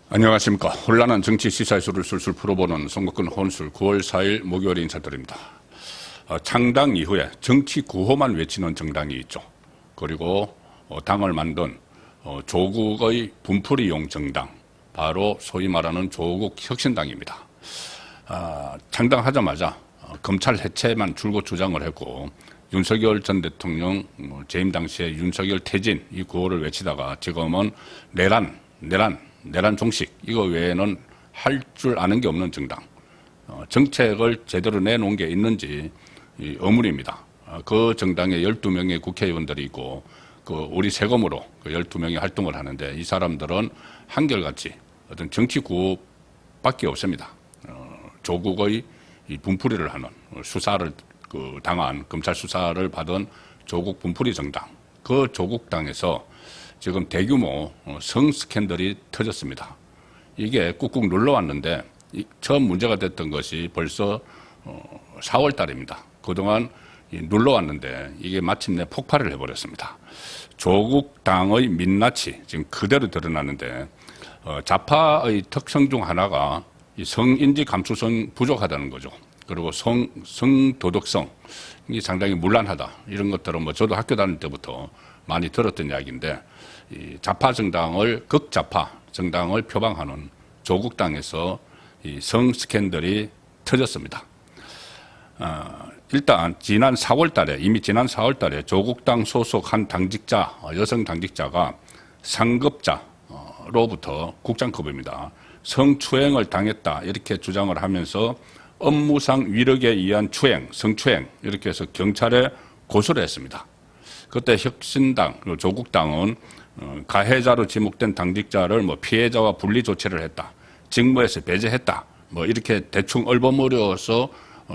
안녕하십니까. 혼란한 정치 시사의 술을 술술 풀어보는 선거권 혼술 9월 4일 목요일에 인사드립니다. 창당 이후에 정치 구호만 외치는 정당이 있죠. 그리고 당을 만든 조국의 분풀이용 정당, 바로 소위 말하는 조국 혁신당입니다. 창당하자마자 검찰 해체만 줄곧 주장을 했고, 윤석열 전 대통령 재임 당시에 윤석열 퇴진 이 구호를 외치다가 지금은 내란 종식 이거 외에는 할 줄 아는 게 없는 정당, 정책을 제대로 내놓은 게 있는지 의문입니다. 그 정당에 12명의 국회의원들이 있고 우리 세금으로 12명이 활동을 하는데, 이 사람들은 한결같이 어떤 정치 구호밖에 없습니다. 조국의 분풀이를 하는, 수사를 당한, 검찰 수사를 받은 조국 분풀이 정당, 그 조국당에서 지금 대규모 성 스캔들이 터졌습니다. 이게 꾹꾹 눌러왔는데, 처음 문제가 됐던 것이 벌써 4월 달입니다. 그동안 눌러왔는데 이게 마침내 폭발을 해버렸습니다. 조국당의 민낯이 지금 그대로 드러나는데, 좌파의 특성 중 하나가 이 성인지 감수성 부족하다는 거죠. 그리고 성도덕성, 이게 상당히 문란하다. 이런 것들은 저도 학교 다닐 때부터 많이 들었던 이야기인데, 이 좌파 정당을, 극좌파 정당을 표방하는 조국당에서 이 성 스캔들이 터졌습니다. 일단 지난 4월 달에 조국당 소속 한 당직자, 여성 당직자가 상급자로부터 국장급입니다. 성추행을 당했다 이렇게 주장을 하면서 업무상 위력에 의한 성추행 이렇게 해서 경찰에 고소를 했습니다. 그때 혁신당, 조국당은 가해자로 지목된 당직자를 피해자와 분리 조치를 했다, 직무에서 배제했다, 이렇게 대충 얼버무려서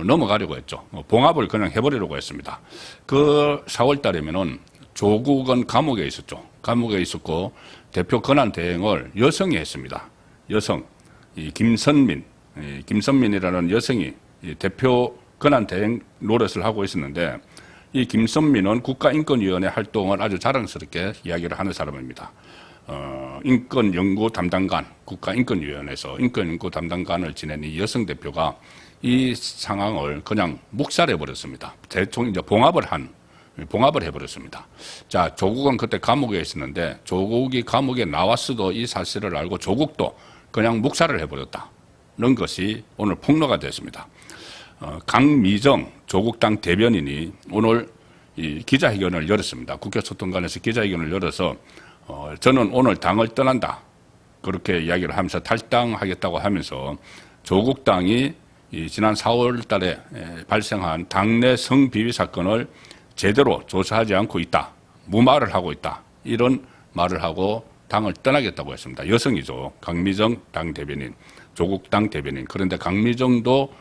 넘어가려고 했죠. 봉합을 그냥 해버리려고 했습니다. 그 4월 달이면은 조국은 감옥에 있었죠. 감옥에 있었고 대표 권한 대행을 여성이 했습니다. 여성, 김선민이라는 여성이 대표 권한 대행 노릇을 하고 있었는데, 이 김선민은 국가인권위원회 활동을 아주 자랑스럽게 이야기를 하는 사람입니다. 인권연구 담당관, 국가인권위원회에서 인권연구 담당관을 지낸 이 여성 대표가 이 상황을 그냥 묵살해버렸습니다. 대충 이제 봉합을 해버렸습니다. 자, 조국은 그때 감옥에 있었는데, 조국이 감옥에 나왔어도 이 사실을 알고 조국도 그냥 묵살을 해버렸다는 것이 오늘 폭로가 됐습니다. 강미정 조국당 대변인이 오늘 이 기자회견을 열었습니다. 국회 소통관에서 기자회견을 열어서 저는 오늘 당을 떠난다 그렇게 이야기를 하면서 탈당하겠다고 하면서, 조국당이 지난 4월 달에 발생한 당내 성비위 사건을 제대로 조사하지 않고 있다, 무마를 하고 있다, 이런 말을 하고 당을 떠나겠다고 했습니다. 여성이죠. 강미정 당 대변인, 조국당 대변인. 그런데 강미정도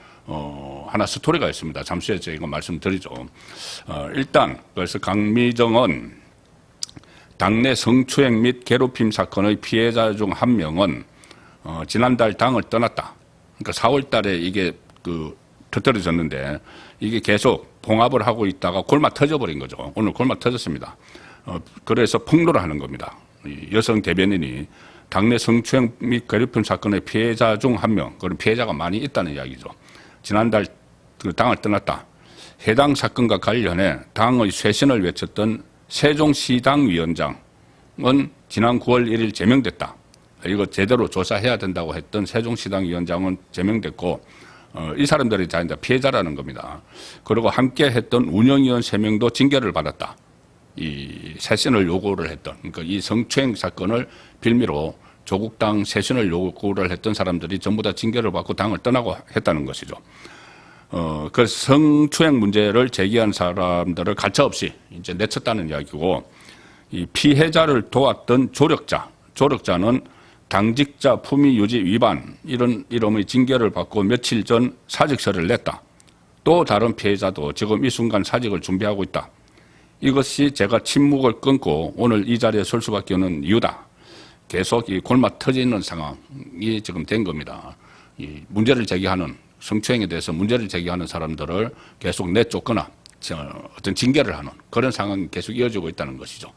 하나 스토리가 있습니다. 잠시 후에 제가 말씀드리죠. 일단 그래서 강미정은 당내 성추행 및 괴롭힘 사건의 피해자 중 한 명은 지난달 당을 떠났다. 그러니까 4월 달에 이게 터뜨려졌는데, 이게 계속 봉합을 하고 있다가 골마 터져버린 거죠. 오늘 골마 터졌습니다. 그래서 폭로를 하는 겁니다. 여성 대변인이 당내 성추행 및 괴롭힘 사건의 피해자 중 한 명, 그런 피해자가 많이 있다는 이야기죠. 지난달 당을 떠났다. 해당 사건과 관련해 당의 쇄신을 외쳤던 세종시당 위원장은 지난 9월 1일 제명됐다. 이거 제대로 조사해야 된다고 했던 세종시당 위원장은 제명됐고, 이 사람들이 다 피해자라는 겁니다. 그리고 함께 했던 운영위원 3명도 징계를 받았다. 이 쇄신을 요구를 했던, 그러니까 이 성추행 사건을 빌미로 조국당 쇄신을 요구를 했던 사람들이 전부 다 징계를 받고 당을 떠나고 했다는 것이죠. 그 성추행 문제를 제기한 사람들을 가차없이 이제 내쳤다는 이야기고, 이 피해자를 도왔던 조력자는 당직자 품위 유지 위반 이런 이름의 징계를 받고 며칠 전 사직서를 냈다. 또 다른 피해자도 지금 이 순간 사직을 준비하고 있다. 이것이 제가 침묵을 끊고 오늘 이 자리에 설 수밖에 없는 이유다. 계속 이 골마 터지는 상황이 지금 된 겁니다. 이 문제를 제기하는, 성추행에 대해서 문제를 제기하는 사람들을 계속 내쫓거나 어떤 징계를 하는 그런 상황이 계속 이어지고 있다는 것이죠.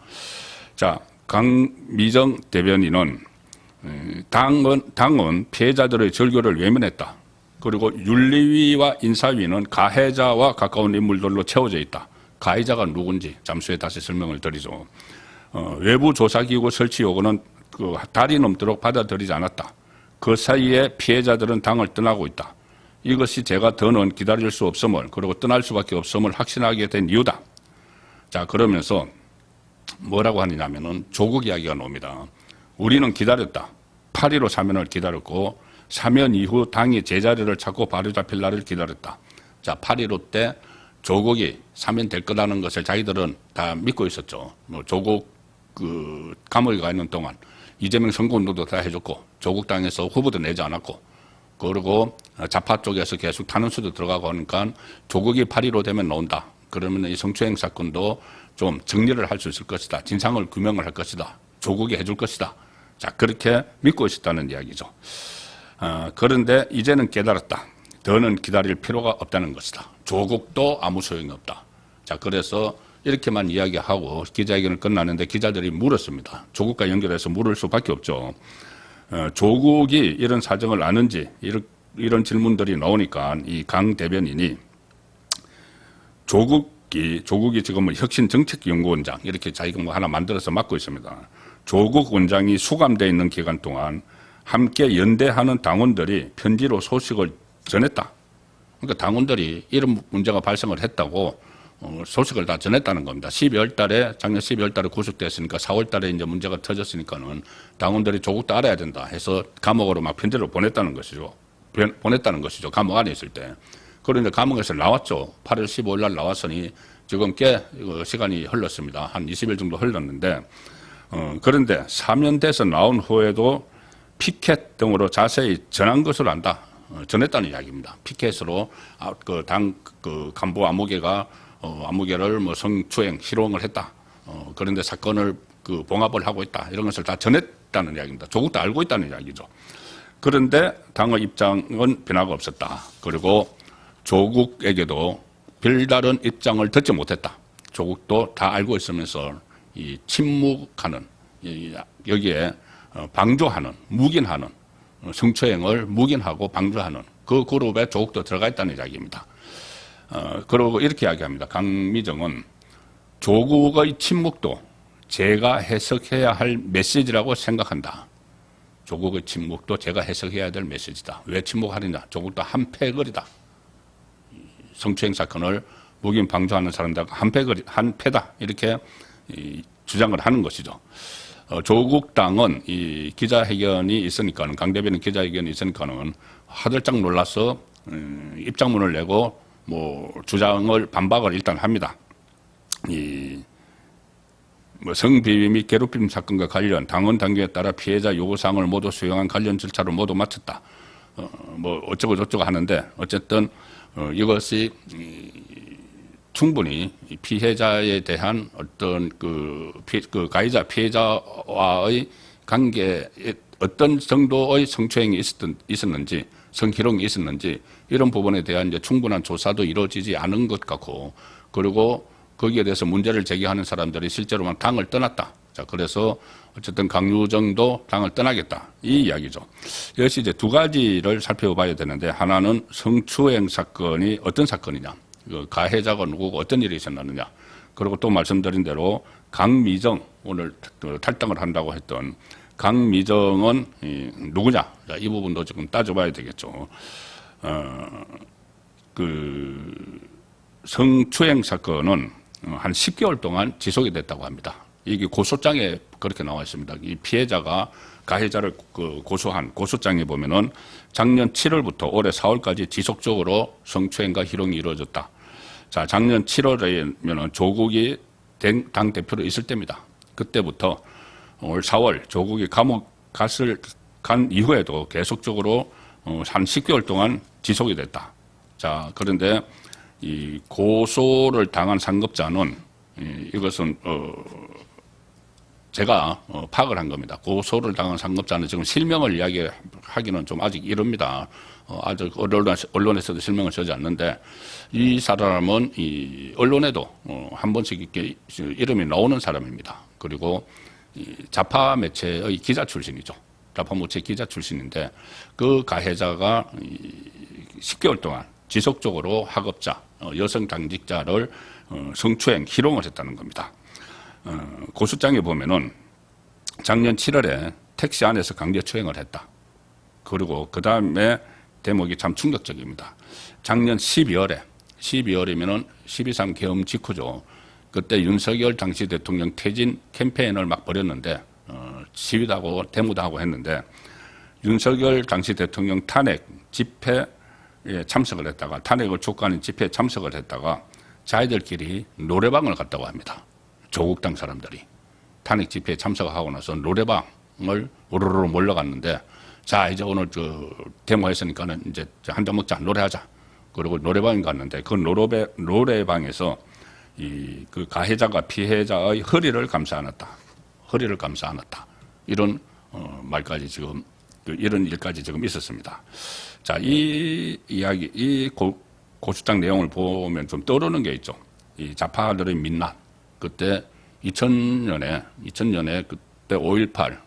자, 강미정 대변인은 당은 피해자들의 절규를 외면했다. 그리고 윤리위와 인사위는 가해자와 가까운 인물들로 채워져 있다. 가해자가 누군지 잠시 후에 다시 설명을 드리죠. 외부 조사기구 설치 요구는 달이 넘도록 받아들이지 않았다. 그 사이에 피해자들은 당을 떠나고 있다. 이것이 제가 더는 기다릴 수 없음을, 그리고 떠날 수밖에 없음을 확신하게 된 이유다. 자, 그러면서 뭐라고 하느냐면은 조국 이야기가 나옵니다. 우리는 기다렸다. 8.15 사면을 기다렸고, 사면 이후 당이 제자리를 찾고 바로잡힐 날을 기다렸다. 자, 8.15 때 조국이 사면될 거라는 것을 자기들은 다 믿고 있었죠. 조국 감옥에 가 있는 동안 이재명 선거운동도 다 해줬고, 조국 당에서 후보도 내지 않았고, 그리고 좌파 쪽에서 계속 탄원수도 들어가고 하니까 조국이 8.15 되면 나온다. 그러면 이 성추행 사건도 좀 정리를 할 수 있을 것이다. 진상을 규명을 할 것이다. 조국이 해줄 것이다. 자, 그렇게 믿고 있었다는 이야기죠. 그런데 이제는 깨달았다. 더는 기다릴 필요가 없다는 것이다. 조국도 아무 소용이 없다. 자, 그래서 이렇게만 이야기하고 기자회견을 끝나는데 기자들이 물었습니다. 조국과 연결해서 물을 수밖에 없죠. 조국이 이런 사정을 아는지 이런 질문들이 나오니까 이 강 대변인이 조국이 지금 혁신정책연구원장 이렇게 자기가 뭐 하나 만들어서 맡고 있습니다. 조국 원장이 수감되어 있는 기간 동안 함께 연대하는 당원들이 편지로 소식을 전했다. 그러니까 당원들이 이런 문제가 발생을 했다고 소식을 다 전했다는 겁니다. 작년 12월 달에 구속됐으니까 4월 달에 이제 문제가 터졌으니까는 당원들이 조국도 알아야 된다 해서 감옥으로 막 편지를 보냈다는 것이죠. 감옥 안에 있을 때. 그런데 감옥에서 나왔죠. 8월 15일 날 나왔으니 지금 꽤 시간이 흘렀습니다. 한 20일 정도 흘렀는데, 그런데 사면돼서 나온 후에도 피켓 등으로 자세히 전한 것으로 안다. 전했다는 이야기입니다. 피켓으로 당 간부 아무개를 뭐 성추행, 희롱을 했다. 그런데 사건을 봉합을 하고 있다. 이런 것을 다 전했다는 이야기입니다. 조국도 알고 있다는 이야기죠. 그런데 당의 입장은 변화가 없었다. 그리고 조국에게도 별다른 입장을 듣지 못했다. 조국도 다 알고 있으면서 이 침묵하는, 여기에 방조하는, 묵인하는, 성추행을 묵인하고 방조하는 그 그룹에 조국도 들어가 있다는 이야기입니다. 그리고 이렇게 이야기합니다. 강미정은 조국의 침묵도 제가 해석해야 할 메시지라고 생각한다. 조국의 침묵도 제가 해석해야 될 메시지다. 왜 침묵하느냐? 조국도 한패거리다. 성추행 사건을 묵인 방조하는 사람들 한패다. 이렇게 주장을 하는 것이죠. 조국당은 이 기자회견이 있으니까는, 강 대변인 기자회견이 있으니까는 화들짝 놀라서 입장문을 내고 반박을 일단 합니다. 성비위 및 괴롭힘 사건과 관련 당원 당규에 따라 피해자 요구사항을 모두 수용한 관련 절차를 모두 마쳤다. 어쩌고 저쩌고 하는데, 어쨌든 이것이 충분히 피해자에 대한 어떤 가해자 피해자와의 관계에 어떤 정도의 성추행이 있었는지, 성희롱이 있었는지 이런 부분에 대한 이제 충분한 조사도 이루어지지 않은 것 같고, 그리고 거기에 대해서 문제를 제기하는 사람들이 실제로만 당을 떠났다. 자, 그래서 어쨌든 강유정도 당을 떠나겠다. 이 이야기죠. 이것이 이제 두 가지를 살펴봐야 되는데, 하나는 성추행 사건이 어떤 사건이냐, 가해자가 누구고 어떤 일이 있었느냐, 그리고 또 말씀드린 대로 강미정, 오늘 탈당을 한다고 했던 강미정은 누구냐, 자, 이 부분도 지금 따져봐야 되겠죠. 성추행 사건은 한 10개월 동안 지속이 됐다고 합니다. 이게 고소장에 그렇게 나와 있습니다. 이 피해자가 가해자를 고소한 고소장에 보면은 작년 7월부터 올해 4월까지 지속적으로 성추행과 희롱이 이루어졌다. 자, 작년 7월에면은 조국이 당 대표로 있을 때입니다. 그때부터 올 4월 조국이 감옥 간 이후에도 계속적으로 한 10개월 동안 지속이 됐다. 자, 그런데 이 고소를 당한 상급자는 이것은 제가 파악을 한 겁니다. 고소를 당한 상급자는 지금 실명을 이야기하기는 좀 아직 이릅니다. 아직 언론에서도 실명을 쓰지 않는데, 이 사람은 이 언론에도 한 번씩 이렇게 이름이 나오는 사람입니다. 그리고 이 좌파 매체의 기자 출신이죠. 좌파무체 기자 출신인데 그 가해자가 10개월 동안 지속적으로 학업자, 여성 당직자를 성추행, 희롱을 했다는 겁니다. 고소장에 보면은 작년 7월에 택시 안에서 강제추행을 했다. 그리고 그 다음에 대목이 참 충격적입니다. 작년 12월이면은 12.3 계엄 직후죠. 그때 윤석열 당시 대통령 퇴진 캠페인을 막 벌였는데, 시위도 하고 데모도 하고 했는데, 윤석열 당시 대통령 탄핵 집회에 참석을 했다가, 탄핵을 촉구하는 집회에 참석을 했다가, 자기들끼리 노래방을 갔다고 합니다. 조국당 사람들이. 탄핵 집회에 참석하고 나서 노래방을 우르르 몰려갔는데, 자, 이제 오늘 데모했으니까는 이제 한잔 먹자, 노래하자. 그리고 노래방에 갔는데, 그 노래방에서 그 가해자가 피해자의 허리를 감싸 안았다. 허리를 감싸 안았다. 이런 말까지 지금, 이런 일까지 지금 있었습니다. 자, 이 이야기, 이 고소장 내용을 보면 좀 떠오르는 게 있죠. 이 좌파들의 민낯. 그때 2000년에 그때 5.18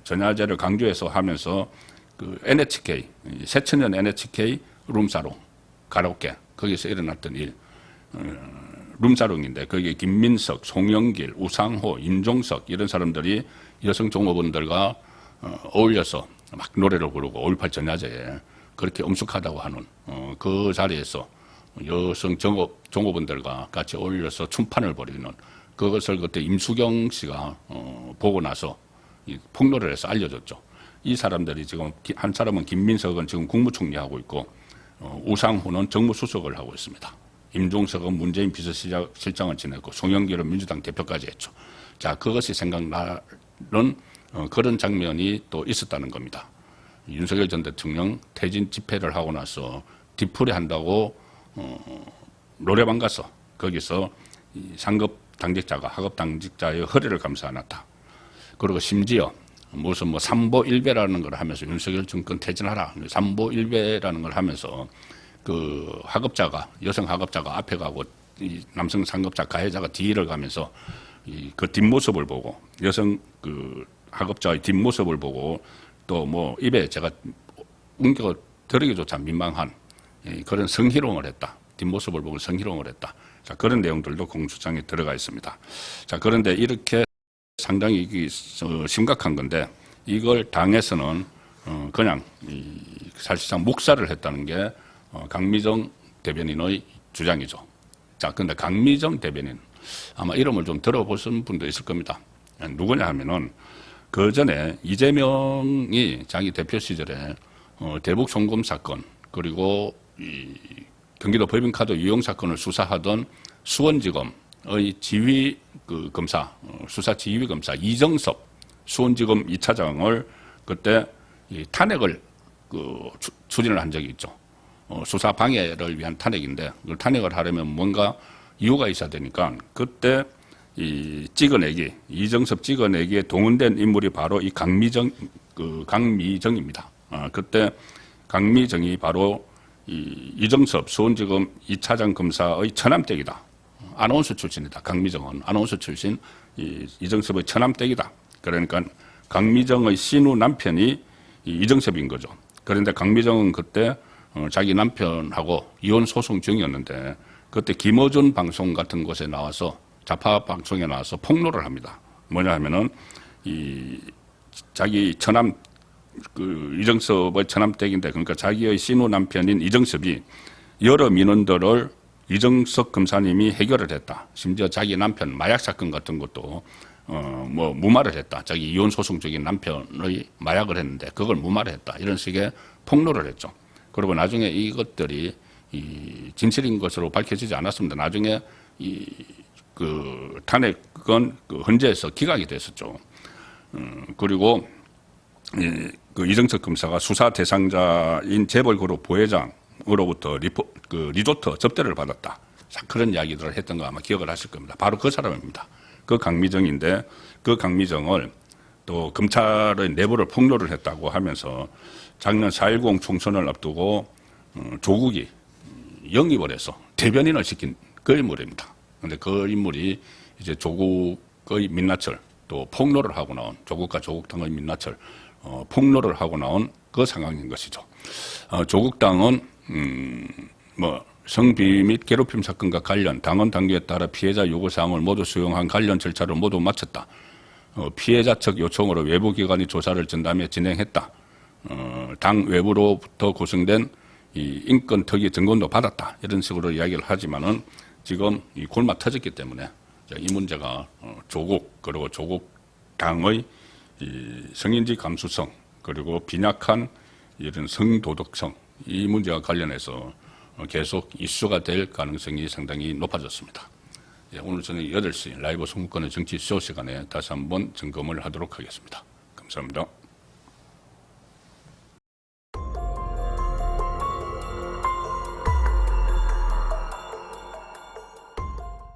전야제를 강조해서 하면서 그 NHK 새천년 NHK 룸사롱 가라오케 거기서 일어났던 일 룸사롱인데 거기에 김민석, 송영길, 우상호, 임종석 이런 사람들이 여성 종업원들과 어울려서 막 노래를 부르고 5.18 전야제에 그렇게 엄숙하다고 하는 그 자리에서 여성 종업원들과 같이 어울려서 춤판을 벌이는 그것을 그때 임수경 씨가 보고 나서 폭로를 해서 알려줬죠. 이 사람들이 지금 한 사람은 김민석은 지금 국무총리하고 있고 우상호는 정무수석을 하고 있습니다. 임종석은 문재인 비서실장을 지냈고 송영길은 민주당 대표까지 했죠. 자, 그것이 생각나는 그런 장면이 또 있었다는 겁니다. 윤석열 전 대통령 퇴진 집회를 하고 나서 뒤풀이 한다고 노래방 가서 거기서 상급 당직자가 하급 당직자의 허리를 감싸 안았다. 그리고 심지어 무슨 뭐 삼보일배라는 걸 하면서 윤석열 정권 퇴진하라. 삼보일배라는 걸 하면서 그 하급자가 여성 하급자가 앞에 가고 이 남성 상급자 가해자가 뒤를 가면서 그 뒷모습을 보고 여성 그 하급자의 뒷모습을 보고 또 뭐 입에 제가 웅겨 들으기조차 민망한 그런 성희롱을 했다. 뒷모습을 보고 성희롱을 했다. 자, 그런 내용들도 공소장에 들어가 있습니다. 자, 그런데 이렇게 상당히 심각한 건데 이걸 당에서는 그냥 사실상 묵살을 했다는 게 강미정 대변인의 주장이죠. 자, 근데 강미정 대변인 아마 이름을 좀 들어보신 분도 있을 겁니다. 누구냐 하면은 그 전에 이재명이 자기 대표 시절에 대북 송금 사건 그리고 이 경기도 법인카드 유용 사건을 수사하던 수원지검의 지휘 검사, 수사 지휘 검사 이정섭 수원지검 2차장을 그때 탄핵을 추진을 한 적이 있죠. 수사 방해를 위한 탄핵인데 그걸 탄핵을 하려면 뭔가 이유가 있어야 되니까 그때 이 찍어내기 이정섭 찍어내기에 동원된 인물이 바로 이 강미정입니다. 그때 강미정이 바로 이정섭 수원지검 2차장 검사의 처남댁이다. 아나운서 출신이다. 강미정은 아나운서 출신 이정섭의 처남댁이다. 그러니까 강미정의 신우 남편이 이정섭인 거죠. 그런데 강미정은 그때 자기 남편하고 이혼 소송 중이었는데 그때 김어준 방송 같은 곳에 나와서 좌파 방송에 나와서 폭로를 합니다. 뭐냐 하면은 자기 처남 이정섭의 처남댁인데 그러니까 자기의 신우 남편인 이정섭이 여러 민원들을 이정섭 검사님이 해결을 했다. 심지어 자기 남편 마약 사건 같은 것도 뭐 무마를 했다. 자기 이혼 소송 중인 남편의 마약을 했는데 그걸 무마를 했다. 이런 식의 폭로를 했죠. 그리고 나중에 이것들이 진실인 것으로 밝혀지지 않았습니다. 나중에 그 탄핵은 그 헌재에서 기각이 됐었죠. 그리고 그 이정석 검사가 수사 대상자인 재벌그룹 부회장으로부터 리조트 접대를 받았다. 그런 이야기들을 했던 거 아마 기억을 하실 겁니다. 바로 그 사람입니다. 그 강미정인데 그 강미정을 또 검찰의 내부를 폭로를 했다고 하면서 작년 4.10 총선을 앞두고 조국이 영입을 해서 대변인을 시킨 그 인물입니다. 그런데 그 인물이 이제 조국의 민낯을 또 폭로를 하고 나온 조국과 조국당의 민낯을 폭로를 하고 나온 그 상황인 것이죠. 조국당은 성비위 및 괴롭힘 사건과 관련 당원 당규에 따라 피해자 요구사항을 모두 수용한 관련 절차를 모두 마쳤다. 피해자 측 요청으로 외부기관이 조사를 전담해 진행했다. 당 외부로부터 구성된 이 인권특위 증권도 받았다. 이런 식으로 이야기를 하지만은 지금 이 골마 터졌기 때문에 이 문제가 조국 그리고 조국당의 이 성인지 감수성 그리고 빈약한 이런 성도덕성 이 문제와 관련해서 계속 이슈가 될 가능성이 상당히 높아졌습니다. 오늘 저녁 8시 라이브 송구권의 정치 쇼 시간에 다시 한번 점검을 하도록 하겠습니다. 감사합니다.